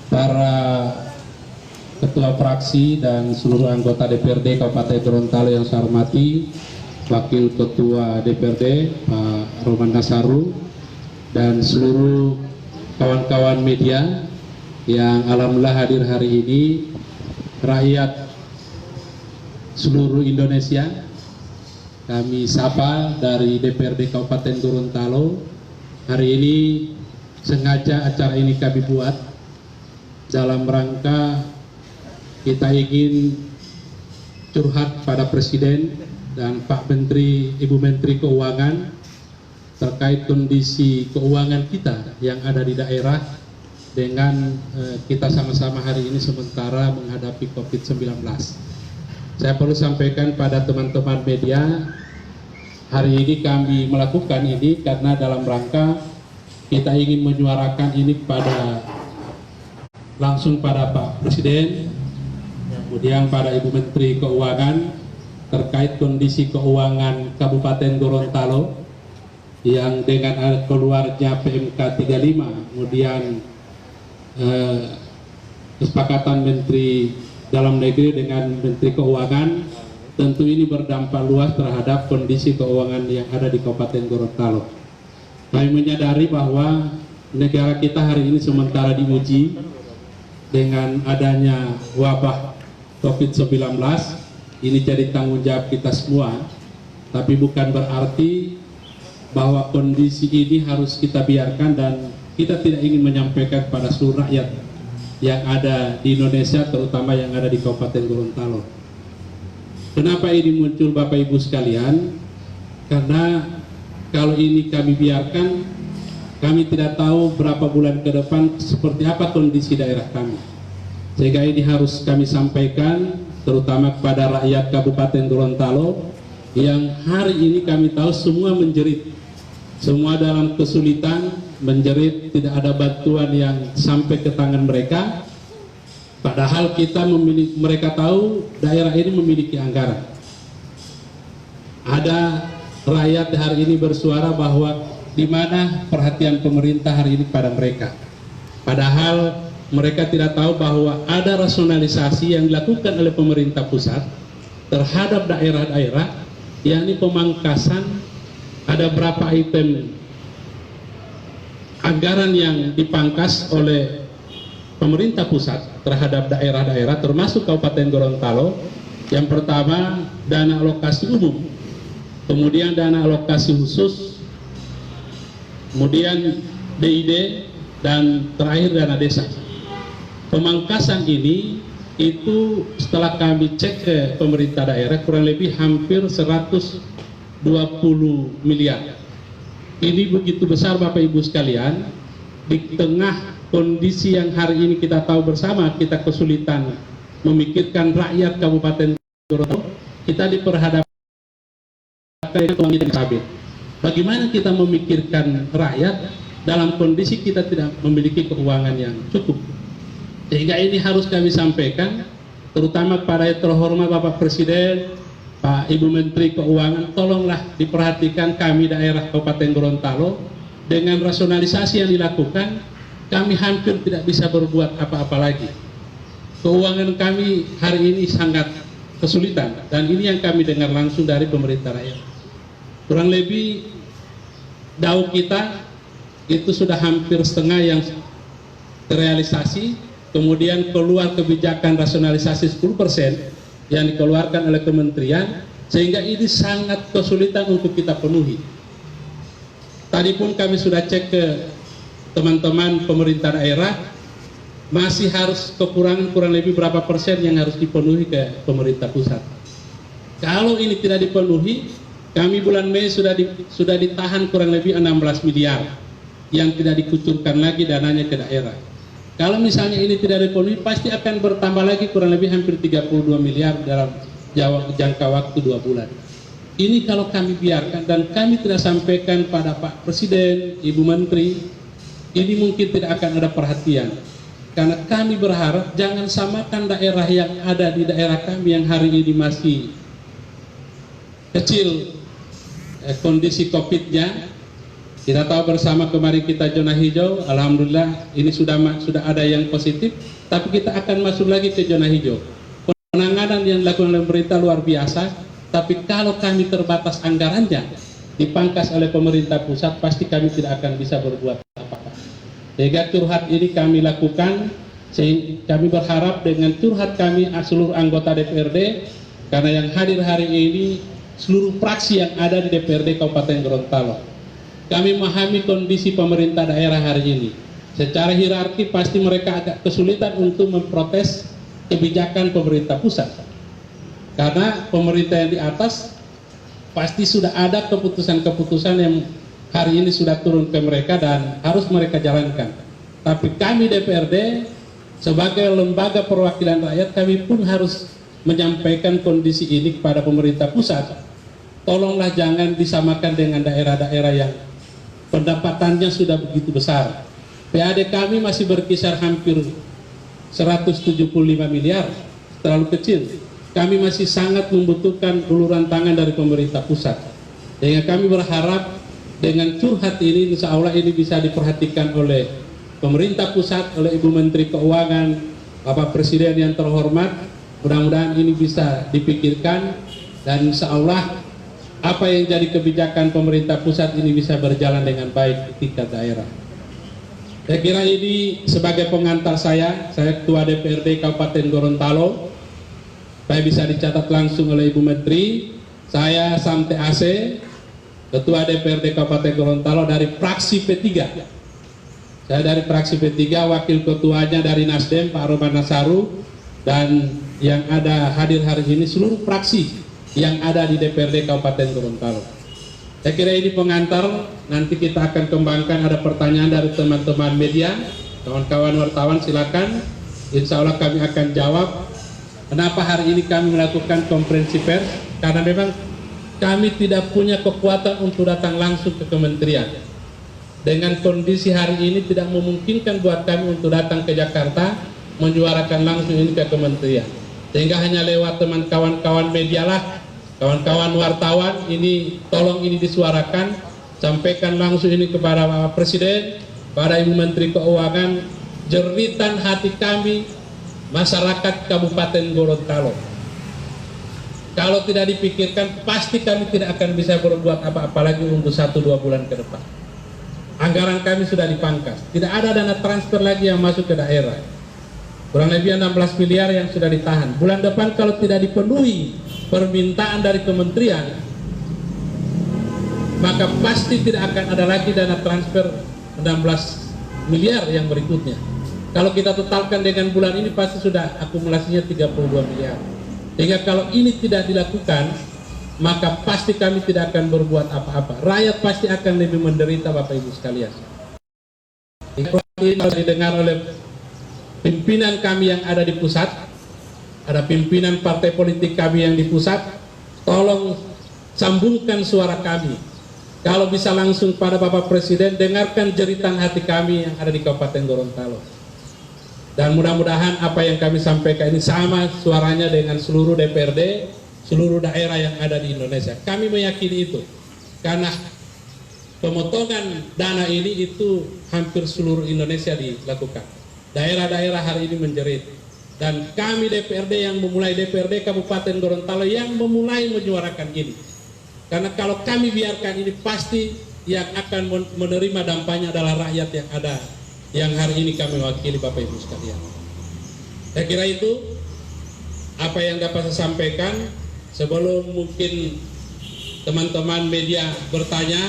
para ketua fraksi dan seluruh anggota DPRD Kabupaten Gorontalo yang saya hormati, Wakil Ketua DPRD Pak Roman Nasaru, dan seluruh kawan-kawan media yang alhamdulillah hadir hari ini, rakyat seluruh Indonesia, kami sapa dari DPRD Kabupaten Gorontalo. Hari ini sengaja acara ini kami buat dalam rangka kita ingin curhat pada Presiden dan Pak Menteri, Ibu Menteri Keuangan terkait kondisi keuangan kita yang ada di daerah dengan kita sama-sama hari ini sementara menghadapi COVID-19. Saya perlu sampaikan pada teman-teman media, hari ini kami melakukan ini karena dalam rangka kita ingin menyuarakan ini langsung pada Pak Presiden, kemudian pada Ibu Menteri Keuangan terkait kondisi keuangan Kabupaten Gorontalo yang dengan keluarnya PMK 35, kemudian kesepakatan Menteri Dalam Negeri dengan Menteri Keuangan, tentu ini berdampak luas terhadap kondisi keuangan yang ada di Kabupaten Gorontalo. Kami menyadari bahwa negara kita hari ini sementara diuji dengan adanya wabah COVID-19. Ini jadi tanggung jawab kita semua, tapi bukan berarti bahwa kondisi ini harus kita biarkan, dan kita tidak ingin menyampaikan pada seluruh rakyat yang ada di Indonesia, terutama yang ada di Kabupaten Gorontalo. Kenapa ini muncul Bapak Ibu sekalian? Karena kalau ini kami biarkan, kami tidak tahu berapa bulan ke depan seperti apa kondisi daerah kami. Sehingga ini harus kami sampaikan terutama kepada rakyat Kabupaten Gorontalo yang hari ini kami tahu semua menjerit, semua dalam kesulitan, menjerit, tidak ada bantuan yang sampai ke tangan mereka. Padahal mereka tahu daerah ini memiliki anggaran. Ada rakyat hari ini bersuara bahwa di mana perhatian pemerintah hari ini pada mereka. Padahal mereka tidak tahu bahwa ada rasionalisasi yang dilakukan oleh pemerintah pusat terhadap daerah-daerah, yakni pemangkasan. Ada berapa item anggaran yang dipangkas oleh pemerintah pusat terhadap daerah-daerah termasuk Kabupaten Gorontalo. Yang pertama, dana alokasi umum, kemudian dana alokasi khusus, kemudian DID, dan terakhir dana desa. Pemangkasan ini itu setelah kami cek ke pemerintah daerah kurang lebih hampir 120 miliar. Ini begitu besar Bapak Ibu sekalian, di tengah kondisi yang hari ini kita tahu bersama, kita kesulitan memikirkan rakyat Kabupaten Gorontalo, kita diperhadapkan dengan uang cabai. Bagaimana kita memikirkan rakyat dalam kondisi kita tidak memiliki keuangan yang cukup? Sehingga ini harus kami sampaikan, terutama kepada yang terhormat Bapak Presiden, Pak Ibu Menteri Keuangan, tolonglah diperhatikan kami daerah Kabupaten Gorontalo. Dengan rasionalisasi yang dilakukan, kami hampir tidak bisa berbuat apa-apa lagi. Keuangan kami hari ini sangat kesulitan, dan ini yang kami dengar langsung dari pemerintah rakyat. Kurang lebih DAU kita itu sudah hampir setengah yang terrealisasi. Kemudian keluar kebijakan rasionalisasi 10% yang dikeluarkan oleh kementerian, sehingga ini sangat kesulitan untuk kita penuhi. Tadi pun kami sudah cek ke teman-teman pemerintah daerah, masih harus kekurangan kurang lebih berapa persen yang harus dipenuhi ke pemerintah pusat. Kalau ini tidak dipenuhi, kami bulan Mei sudah ditahan kurang lebih 16 miliar yang tidak dikucurkan lagi dananya ke daerah. Kalau misalnya ini tidak dipenuhi, pasti akan bertambah lagi kurang lebih hampir 32 miliar dalam jangka waktu 2 bulan. Ini kalau kami biarkan dan kami tidak sampaikan pada Pak Presiden, Ibu Menteri, ini mungkin tidak akan ada perhatian. Karena kami berharap jangan samakan daerah yang ada di daerah kami yang hari ini masih kecil kondisi COVID-nya Kita tahu bersama kemarin kita zona hijau, alhamdulillah ini sudah ada yang positif, tapi kita akan masuk lagi ke zona hijau. Penanganan yang dilakukan oleh pemerintah luar biasa, tapi kalau kami terbatas anggarannya, dipangkas oleh pemerintah pusat, pasti kami tidak akan bisa berbuat apa-apa. Sehingga curhat ini kami lakukan, sehingga kami berharap dengan curhat kami seluruh anggota DPRD, karena yang hadir hari ini seluruh fraksi yang ada di DPRD Kabupaten Gorontalo. Kami memahami kondisi pemerintah daerah hari ini. Secara hierarki pasti mereka agak kesulitan untuk memprotes kebijakan pemerintah pusat. Karena pemerintah yang di atas pasti sudah ada keputusan-keputusan yang hari ini sudah turun ke mereka dan harus mereka jalankan. Tapi kami DPRD sebagai lembaga perwakilan rakyat, kami pun harus menyampaikan kondisi ini kepada pemerintah pusat. Tolonglah jangan disamakan dengan daerah-daerah yang pendapatannya sudah begitu besar. PAD kami masih berkisar hampir 175 miliar, terlalu kecil. Kami masih sangat membutuhkan uluran tangan dari pemerintah pusat. Sehingga kami berharap dengan curhat ini, insya Allah ini bisa diperhatikan oleh pemerintah pusat, oleh Ibu Menteri Keuangan, Bapak Presiden yang terhormat. Mudah-mudahan ini bisa dipikirkan dan insya Allah apa yang jadi kebijakan pemerintah pusat ini bisa berjalan dengan baik di tingkat daerah. Saya kira ini sebagai pengantar saya Ketua DPRD Kabupaten Gorontalo, supaya bisa dicatat langsung oleh Ibu Menteri. Saya Samte AC, Ketua DPRD Kabupaten Gorontalo dari fraksi P3. Saya dari fraksi P3, wakil ketuanya dari Nasdem Pak Roman Nasaru, dan yang ada hadir hari ini seluruh fraksi yang ada di DPRD Kabupaten Gorontalo. Saya kira ini pengantar, nanti kita akan kembangkan, ada pertanyaan dari teman-teman media, kawan-kawan wartawan silakan. Insya Allah kami akan jawab. Kenapa hari ini kami melakukan konferensi pers? Karena memang kami tidak punya kekuatan untuk datang langsung ke kementerian. Dengan kondisi hari ini tidak memungkinkan buat kami untuk datang ke Jakarta menyuarakan langsung ini ke kementerian. Sehingga hanya lewat teman kawan-kawan media lah, kawan-kawan wartawan, ini tolong ini disuarakan, sampaikan langsung ini kepada Bapak Presiden, pada Ibu Menteri Keuangan, jeritan hati kami masyarakat Kabupaten Gorontalo. Kalau tidak dipikirkan, pasti kami tidak akan bisa berbuat apa-apa lagi untuk 1-2 bulan ke depan. Anggaran kami sudah dipangkas, tidak ada dana transfer lagi yang masuk ke daerah. Kurang lebih 16 miliar yang sudah ditahan. Bulan depan kalau tidak dipenuhi permintaan dari kementerian, maka pasti tidak akan ada lagi dana transfer 16 miliar yang berikutnya. Kalau kita totalkan dengan bulan ini pasti sudah akumulasinya 32 miliar. Sehingga kalau ini tidak dilakukan, maka pasti kami tidak akan berbuat apa-apa. Rakyat pasti akan lebih menderita, Bapak Ibu sekalian. Ini harus didengar oleh pimpinan kami yang ada di pusat, ada pimpinan partai politik kami yang di pusat. Tolong sambungkan suara kami. Kalau bisa langsung pada Bapak Presiden, dengarkan jeritan hati kami yang ada di Kabupaten Gorontalo. Dan mudah-mudahan apa yang kami sampaikan ini sama suaranya dengan seluruh DPRD, seluruh daerah yang ada di Indonesia. Kami meyakini itu, karena pemotongan dana ini itu hampir seluruh Indonesia dilakukan. Daerah-daerah hari ini menjerit. Dan kami DPRD yang memulai, DPRD Kabupaten Gorontalo yang memulai menyuarakan ini. Karena kalau kami biarkan ini, pasti yang akan menerima dampaknya adalah rakyat yang ada, yang hari ini kami wakili, Bapak Ibu sekalian. Saya kira itu apa yang dapat saya sampaikan. Sebelum mungkin teman-teman media bertanya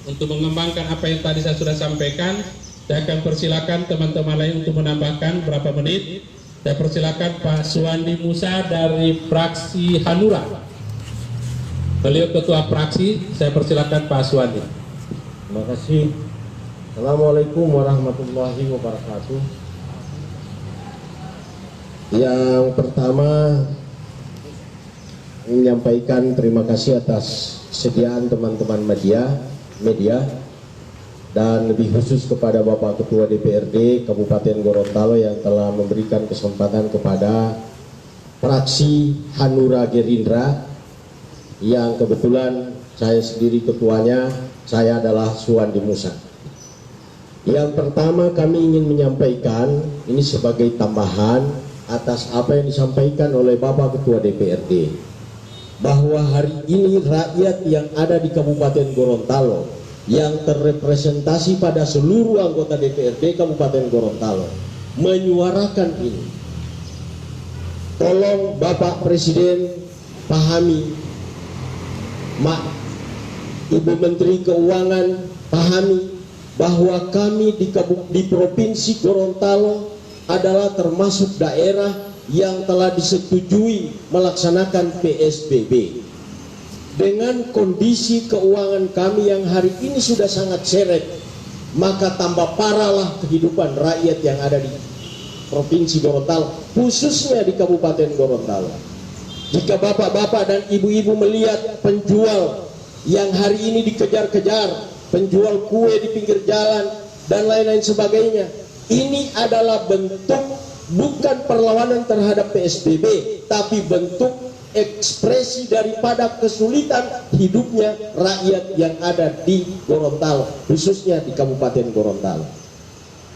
untuk mengembangkan apa yang tadi saya sudah sampaikan, saya akan persilakan teman-teman lain untuk menambahkan berapa menit. Saya persilakan Pak Suwandi Musa dari fraksi Hanura. Beliau ketua fraksi, saya persilakan Pak Suwandi. Terima kasih. Assalamualaikum warahmatullahi wabarakatuh. Yang pertama, menyampaikan terima kasih atas kesediaan teman-teman media dan lebih khusus kepada Bapak Ketua DPRD Kabupaten Gorontalo yang telah memberikan kesempatan kepada fraksi Hanura Gerindra yang kebetulan saya sendiri ketuanya, saya adalah Suwandi Musa. Yang pertama kami ingin menyampaikan, ini sebagai tambahan atas apa yang disampaikan oleh Bapak Ketua DPRD, bahwa hari ini rakyat yang ada di Kabupaten Gorontalo yang terrepresentasi pada seluruh anggota DPRD Kabupaten Gorontalo menyuarakan ini. Tolong Bapak Presiden pahami, Ibu Menteri Keuangan pahami bahwa kami di Provinsi Gorontalo adalah termasuk daerah yang telah disetujui melaksanakan PSBB. Dengan kondisi keuangan kami yang hari ini sudah sangat seret, maka tambah parahlah kehidupan rakyat yang ada di Provinsi Gorontalo, khususnya di Kabupaten Gorontalo. Jika bapak-bapak dan ibu-ibu melihat penjual yang hari ini dikejar-kejar, penjual kue di pinggir jalan dan lain-lain sebagainya, ini adalah bentuk bukan perlawanan terhadap PSBB, tapi bentuk ekspresi daripada kesulitan hidupnya rakyat yang ada di Gorontalo, khususnya di Kabupaten Gorontalo.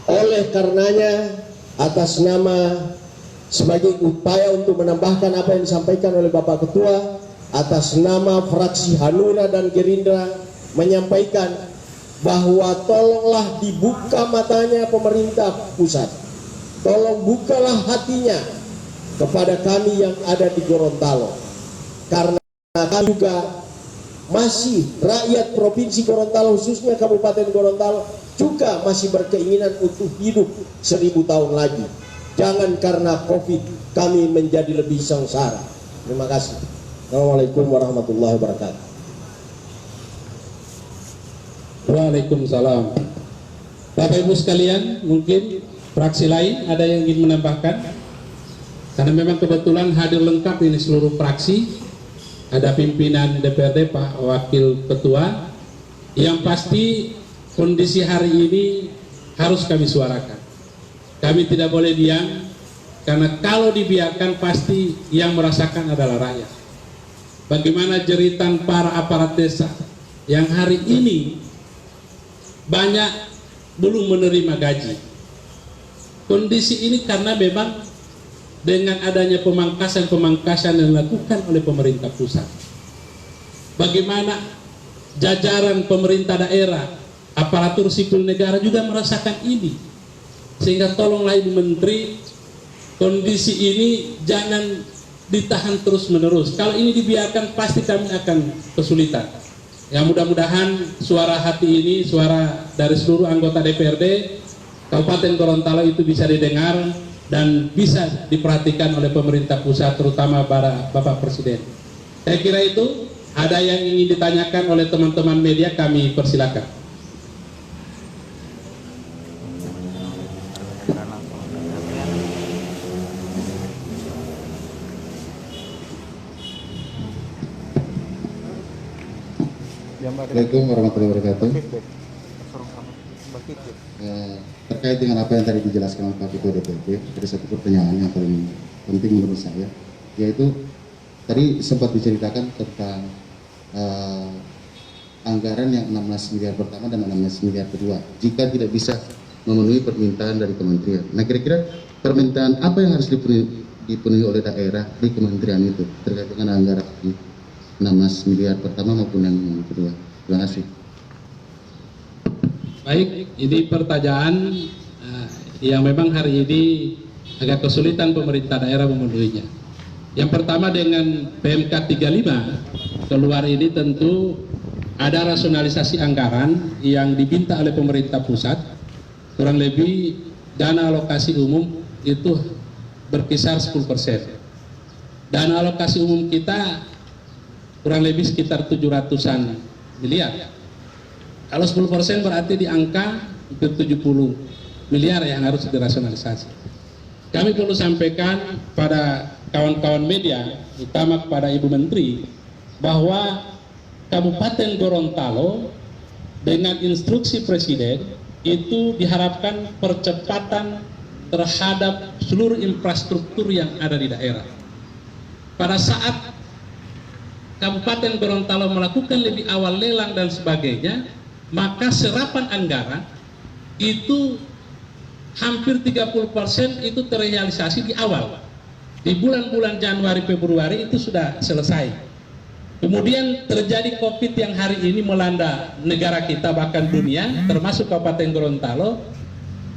Oleh karenanya, atas nama sebagai upaya untuk menambahkan apa yang disampaikan oleh Bapak Ketua, atas nama fraksi Hanura dan Gerindra menyampaikan bahwa tolonglah dibuka matanya pemerintah pusat, tolong bukalah hatinya kepada kami yang ada di Gorontalo, karena kami juga masih rakyat Provinsi Gorontalo, khususnya Kabupaten Gorontalo juga masih berkeinginan untuk hidup 1000 tahun lagi. Jangan karena COVID kami menjadi lebih sengsara. Terima kasih. Assalamualaikum warahmatullahi wabarakatuh. Waalaikumsalam. Bapak Ibu sekalian, mungkin fraksi lain ada yang ingin menambahkan? Karena memang kebetulan hadir lengkap ini seluruh fraksi. Ada pimpinan DPRD, Pak Wakil Ketua. Yang pasti kondisi hari ini harus kami suarakan. Kami tidak boleh diam, karena kalau dibiarkan pasti yang merasakan adalah rakyat. Bagaimana jeritan para aparat desa yang hari ini banyak belum menerima gaji. Kondisi ini karena memang dengan adanya pemangkasan yang dilakukan oleh pemerintah pusat. Bagaimana jajaran pemerintah daerah, aparatur sipil negara juga merasakan ini. Sehingga tolonglah Ibu Menteri, kondisi ini jangan ditahan terus-menerus. Kalau ini dibiarkan pasti kami akan kesulitan. Ya, mudah-mudahan suara hati ini, suara dari seluruh anggota DPRD Kabupaten Gorontalo itu bisa didengar dan bisa diperhatikan oleh pemerintah pusat, terutama para Bapak Presiden. Saya kira itu. Ada yang ingin ditanyakan oleh teman-teman media, kami persilakan. Assalamualaikum warahmatullahi wabarakatuh. Terkait dengan apa yang tadi dijelaskan oleh Pak Ketua DPRD, ada satu pertanyaan yang paling penting menurut saya, yaitu tadi sempat diceritakan tentang anggaran yang 16 miliar pertama dan 16 miliar kedua jika tidak bisa memenuhi permintaan dari kementerian. Nah, kira-kira permintaan apa yang harus dipenuhi oleh daerah di kementerian itu terkait dengan anggaran 16 miliar pertama maupun yang kedua? Terima kasih. Baik, ini pertanyaan yang memang hari ini agak kesulitan pemerintah daerah memenuhinya. Yang pertama, dengan PMK 35 keluar ini tentu ada rasionalisasi anggaran yang diminta oleh pemerintah pusat. Kurang lebih dana alokasi umum itu berkisar 10%. Dana alokasi umum kita kurang lebih sekitar 700-an miliar. Kalau 10% berarti di angka hampir 70 miliar yang harus dirasionalisasi. Kami perlu sampaikan pada kawan-kawan media, utama kepada Ibu Menteri, bahwa Kabupaten Gorontalo dengan instruksi Presiden itu diharapkan percepatan terhadap seluruh infrastruktur yang ada di daerah. Pada saat Kabupaten Gorontalo melakukan lebih awal lelang dan sebagainya, maka serapan anggaran itu hampir 30% itu terrealisasi di awal. Di bulan-bulan Januari Februari itu sudah selesai. Kemudian terjadi COVID yang hari ini melanda negara kita bahkan dunia, termasuk Kabupaten Gorontalo,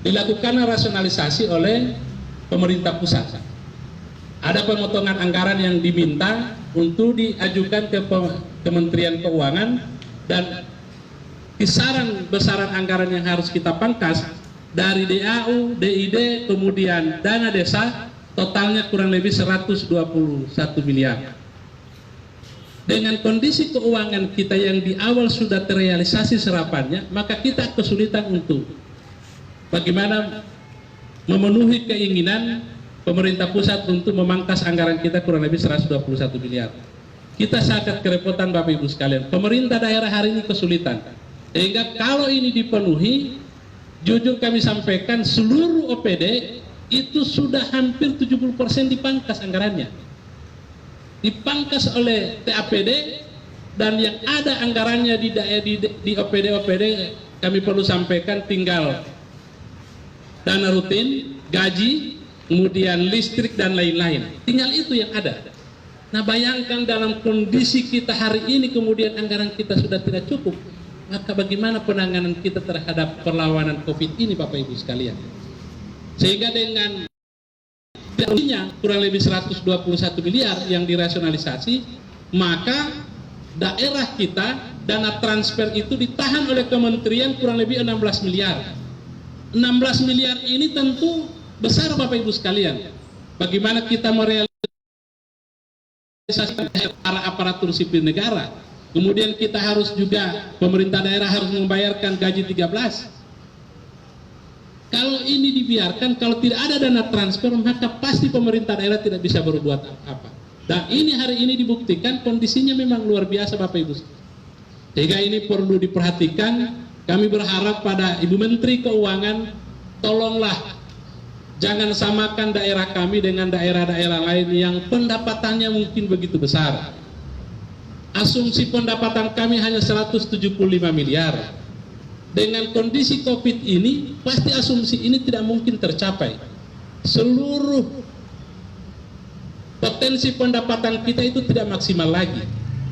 dilakukan rasionalisasi oleh pemerintah pusat. Ada pemotongan anggaran yang diminta untuk diajukan ke Kementerian Keuangan, dan kisaran besaran anggaran yang harus kita pangkas dari DAU, DID, kemudian dana desa, totalnya kurang lebih 121 miliar. Dengan kondisi keuangan kita yang di awal sudah terrealisasi serapannya, maka kita kesulitan untuk bagaimana memenuhi keinginan pemerintah pusat untuk memangkas anggaran kita kurang lebih 121 miliar. Kita sangat kerepotan Bapak Ibu sekalian. Pemerintah daerah hari ini kesulitan. Sehingga kalau ini dipenuhi, jujur kami sampaikan seluruh OPD itu sudah hampir 70% dipangkas anggarannya. Dipangkas oleh TAPD, dan yang ada anggarannya di OPD-OPD kami perlu sampaikan tinggal dana rutin, gaji, kemudian listrik dan lain-lain. Tinggal itu yang ada. Nah, bayangkan dalam kondisi kita hari ini kemudian anggaran kita sudah tidak cukup, maka bagaimana penanganan kita terhadap perlawanan COVID ini Bapak Ibu sekalian? Sehingga dengan kurang lebih 121 miliar yang dirasionalisasi, maka daerah kita dana transfer itu ditahan oleh kementerian kurang lebih 16 miliar. 16 miliar ini tentu besar Bapak Ibu sekalian. Bagaimana kita merealisasikan para aparatur sipil negara. Kemudian kita harus juga, pemerintah daerah harus membayarkan gaji 13. Kalau ini dibiarkan, kalau tidak ada dana transfer, maka pasti pemerintah daerah tidak bisa berbuat apa. Dan ini hari ini dibuktikan kondisinya memang luar biasa Bapak Ibu. Sehingga ini perlu diperhatikan. Kami berharap pada Ibu Menteri Keuangan, tolonglah jangan samakan daerah kami dengan daerah-daerah lain yang pendapatannya mungkin begitu besar. Asumsi pendapatan kami hanya 175 miliar. Dengan kondisi COVID ini, pasti asumsi ini tidak mungkin tercapai. Seluruh potensi pendapatan kita itu tidak maksimal lagi.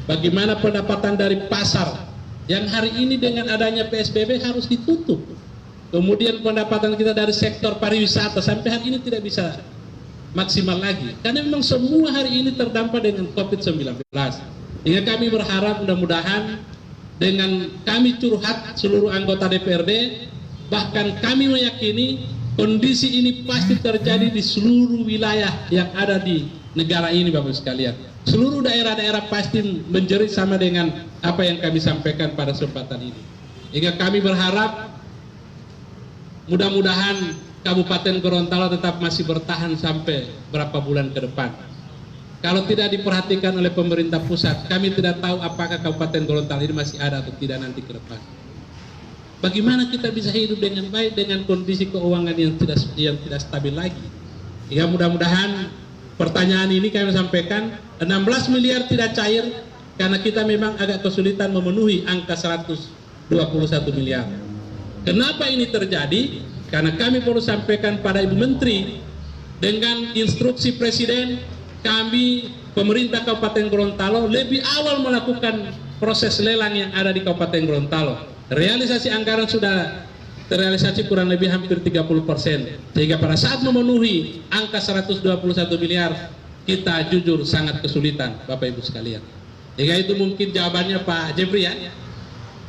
Bagaimana pendapatan dari pasar yang hari ini dengan adanya PSBB harus ditutup. Kemudian pendapatan kita dari sektor pariwisata sampai hari ini tidak bisa maksimal lagi. Karena memang semua hari ini terdampak dengan COVID-19. Hingga kami berharap mudah-mudahan dengan kami curhat seluruh anggota DPRD, bahkan kami meyakini kondisi ini pasti terjadi di seluruh wilayah yang ada di negara ini Bapak sekalian. Seluruh daerah-daerah pasti menjerit sama dengan apa yang kami sampaikan pada kesempatan ini. Hingga kami berharap mudah-mudahan Kabupaten Gorontalo tetap masih bertahan sampai berapa bulan ke depan. Kalau tidak diperhatikan oleh pemerintah pusat, kami tidak tahu apakah Kabupaten Gorontalo ini masih ada atau tidak nanti ke depan. Bagaimana kita bisa hidup dengan baik dengan kondisi keuangan yang tidak stabil lagi? Ya, mudah-mudahan pertanyaan ini kami sampaikan, 16 miliar tidak cair karena kita memang agak kesulitan memenuhi angka 121 miliar. Kenapa ini terjadi? Karena kami perlu sampaikan pada Ibu Menteri, dengan instruksi Presiden, kami pemerintah Kabupaten Gorontalo lebih awal melakukan proses lelang yang ada di Kabupaten Gorontalo. Realisasi anggaran sudah terrealisasi kurang lebih hampir 30%. Sehingga pada saat memenuhi angka 121 miliar, kita jujur sangat kesulitan Bapak Ibu sekalian. Sehingga itu mungkin jawabannya Pak Jeffrey ya.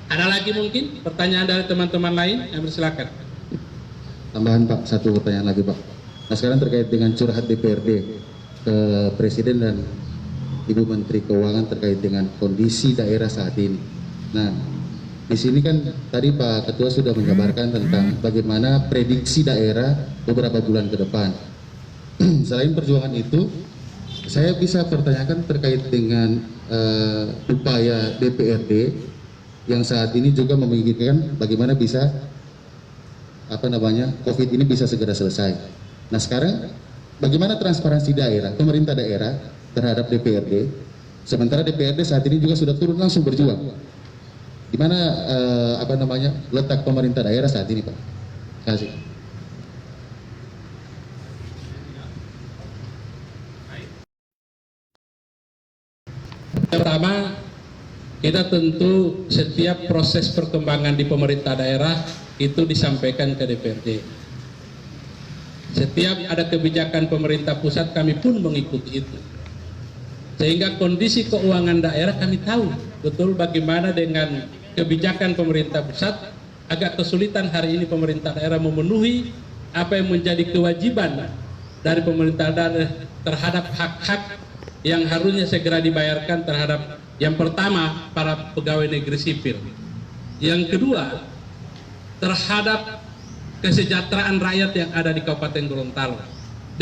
Ada lagi mungkin pertanyaan dari teman-teman lain? Yang bersilakan. Tambahan Pak, satu pertanyaan lagi Pak. Nah sekarang terkait dengan curhat DPRD ke Presiden dan Ibu Menteri Keuangan terkait dengan kondisi daerah saat ini. Nah, di sini kan tadi Pak Ketua sudah menjabarkan tentang bagaimana prediksi daerah beberapa bulan ke depan. Selain perjuangan itu, saya bisa pertanyakan terkait dengan upaya DPRD yang saat ini juga memikirkan bagaimana bisa COVID ini bisa segera selesai. Nah sekarang bagaimana transparansi daerah, pemerintah daerah terhadap DPRD Sementara DPRD saat ini juga sudah turun langsung berjuang. Di mana letak pemerintah daerah saat ini, Pak? Terima kasih. Pertama, kita tentu setiap proses perkembangan di pemerintah daerah itu disampaikan ke DPRD. Setiap ada kebijakan pemerintah pusat, kami pun mengikuti itu. Sehingga kondisi keuangan daerah kami tahu betul bagaimana dengan kebijakan pemerintah pusat. Agak kesulitan hari ini pemerintah daerah memenuhi apa yang menjadi kewajiban dari pemerintah daerah terhadap hak-hak yang harusnya segera dibayarkan terhadap yang pertama para pegawai negeri sipil, yang kedua terhadap kesejahteraan rakyat yang ada di Kabupaten Gorontalo.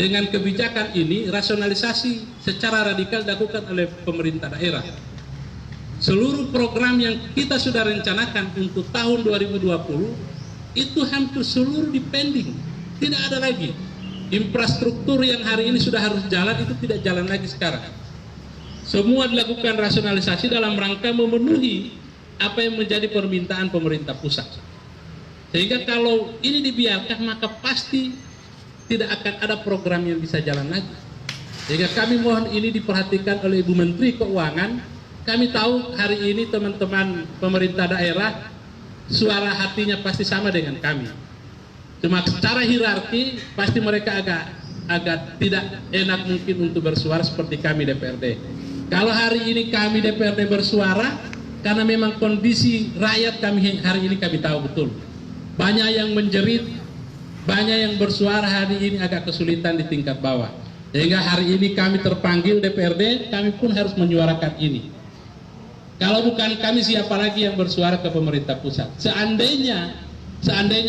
Dengan kebijakan ini rasionalisasi secara radikal dilakukan oleh pemerintah daerah. Seluruh program yang kita sudah rencanakan untuk tahun 2020 itu hampir seluruh dipending, tidak ada lagi. Infrastruktur yang hari ini sudah harus jalan itu tidak jalan lagi sekarang. Semua dilakukan rasionalisasi dalam rangka memenuhi apa yang menjadi permintaan pemerintah pusat. Sehingga kalau ini dibiarkan maka pasti tidak akan ada program yang bisa jalan lagi. Sehingga kami mohon ini diperhatikan oleh Ibu Menteri Keuangan. Kami tahu hari ini teman-teman pemerintah daerah suara hatinya pasti sama dengan kami. Cuma secara hierarki pasti mereka agak tidak enak mungkin untuk bersuara seperti kami DPRD. Kalau hari ini kami DPRD bersuara karena memang kondisi rakyat kami hari ini kami tahu betul. Banyak yang menjerit, banyak yang bersuara hari ini agak kesulitan di tingkat bawah. Sehingga hari ini kami terpanggil DPRD, kami pun harus menyuarakan ini. Kalau bukan kami, siapa lagi yang bersuara ke pemerintah pusat? Seandainya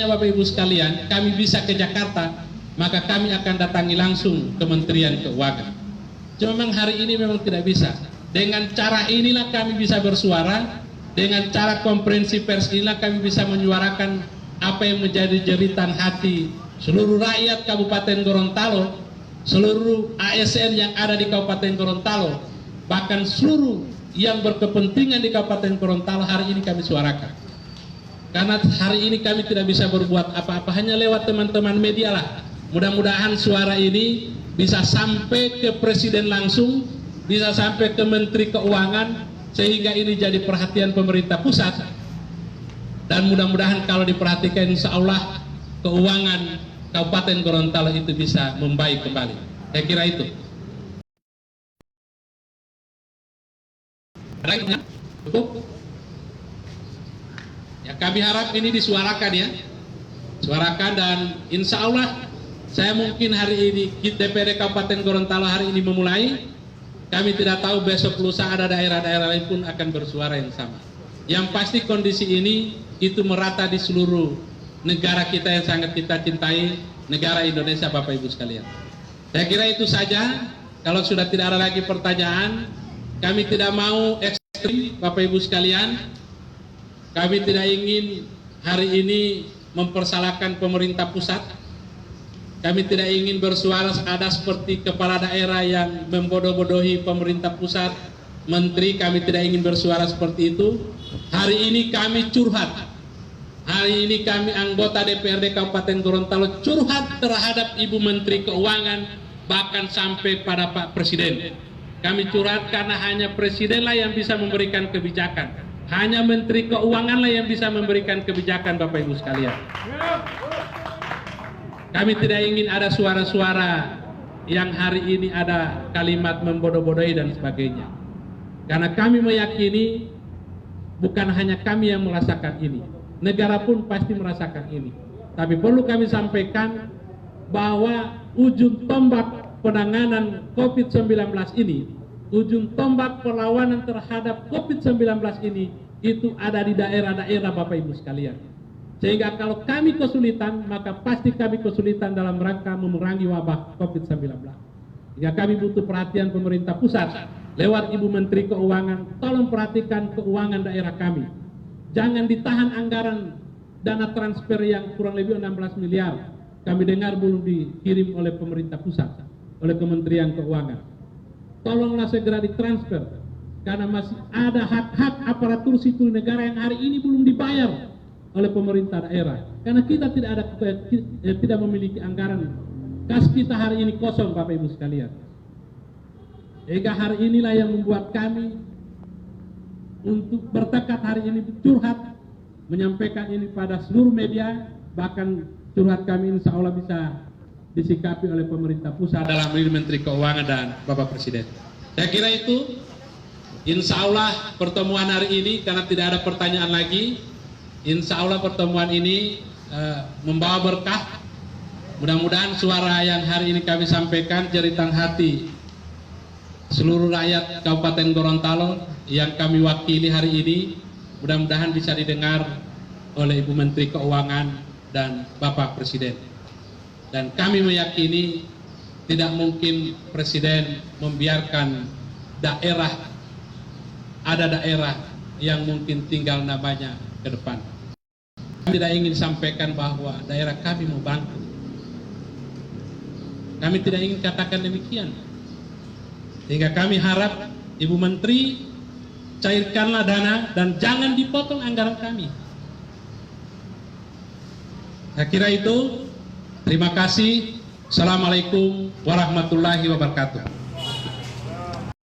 Bapak Ibu sekalian, kami bisa ke Jakarta, maka kami akan datangi langsung Kementerian Keuangan. Cuma memang hari ini memang tidak bisa. Dengan cara inilah kami bisa bersuara, dengan cara konferensi pers inilah kami bisa menyuarakan apa yang menjadi jeritan hati seluruh rakyat Kabupaten Gorontalo, seluruh ASN yang ada di Kabupaten Gorontalo, bahkan seluruh yang berkepentingan di Kabupaten Gorontalo hari ini kami suarakan. Karena hari ini kami tidak bisa berbuat apa-apa, hanya lewat teman-teman media lah. Mudah-mudahan suara ini bisa sampai ke Presiden langsung, bisa sampai ke Menteri Keuangan, sehingga ini jadi perhatian pemerintah pusat. Dan mudah-mudahan kalau diperhatikan insya Allah keuangan Kabupaten Gorontalo itu bisa membaik kembali. Saya kira itu. Cukup? Ya, kami harap ini disuarakan ya. Suarakan dan insya Allah saya mungkin hari ini DPRD Kabupaten Gorontalo hari ini memulai. Kami tidak tahu besok lusa ada daerah-daerah lain pun akan bersuara yang sama. Yang pasti kondisi ini itu merata di seluruh negara kita yang sangat kita cintai, negara Indonesia Bapak Ibu sekalian. Saya kira itu saja. Kalau sudah tidak ada lagi pertanyaan, kami tidak mau ekstrim Bapak Ibu sekalian. Kami tidak ingin hari ini mempersalahkan pemerintah pusat. Kami tidak ingin bersuara ada seperti kepala daerah yang membodoh-bodohi pemerintah pusat, menteri. Kami tidak ingin bersuara seperti itu. Hari ini kami curhat. Hari ini kami anggota DPRD Kabupaten Gorontalo curhat terhadap Ibu Menteri Keuangan, bahkan sampai pada Pak Presiden. Kami curhat karena hanya Presidenlah yang bisa memberikan kebijakan. Hanya Menteri Keuanganlah yang bisa memberikan kebijakan Bapak Ibu sekalian. Kami tidak ingin ada suara-suara yang hari ini ada kalimat membodoh-bodohi dan sebagainya. Karena kami meyakini bukan hanya kami yang merasakan ini. Negara pun pasti merasakan ini. Tapi perlu kami sampaikan bahwa ujung tombak penanganan COVID-19 ini, ujung tombak perlawanan terhadap COVID-19 ini, itu ada di daerah-daerah Bapak Ibu sekalian. Sehingga kalau kami kesulitan, maka pasti kami kesulitan dalam rangka memerangi wabah COVID-19. Sehingga kami butuh perhatian pemerintah pusat. Lewat Ibu Menteri Keuangan, tolong perhatikan keuangan daerah kami. Jangan ditahan anggaran dana transfer yang kurang lebih 16 miliar. Kami dengar belum dikirim oleh pemerintah pusat, oleh Kementerian Keuangan. Tolonglah segera ditransfer karena masih ada hak-hak aparatur sipil negara yang hari ini belum dibayar oleh pemerintah daerah. Karena kita tidak memiliki anggaran. Kas kita hari ini kosong, Bapak Ibu sekalian. Sehingga hari inilah yang membuat kami untuk bertekad hari ini curhat, menyampaikan ini pada seluruh media, bahkan curhat kami insya Allah bisa disikapi oleh pemerintah pusat dalam hal Menteri Keuangan dan Bapak Presiden. Saya kira itu, insya Allah pertemuan hari ini, karena tidak ada pertanyaan lagi, insya Allah pertemuan ini membawa berkah. Mudah-mudahan suara yang hari ini kami sampaikan, jeritan hati seluruh rakyat Kabupaten Gorontalo yang kami wakili hari ini, mudah-mudahan bisa didengar oleh Ibu Menteri Keuangan dan Bapak Presiden. Dan kami meyakini tidak mungkin Presiden membiarkan ada daerah yang mungkin tinggal namanya ke depan. Kami tidak ingin sampaikan bahwa daerah kami mau bangkrut. Kami tidak ingin katakan demikian. Sehingga kami harap Ibu Menteri cairkanlah dana dan jangan dipotong anggaran kami. Saya kira itu. Terima kasih. Assalamualaikum warahmatullahi wabarakatuh.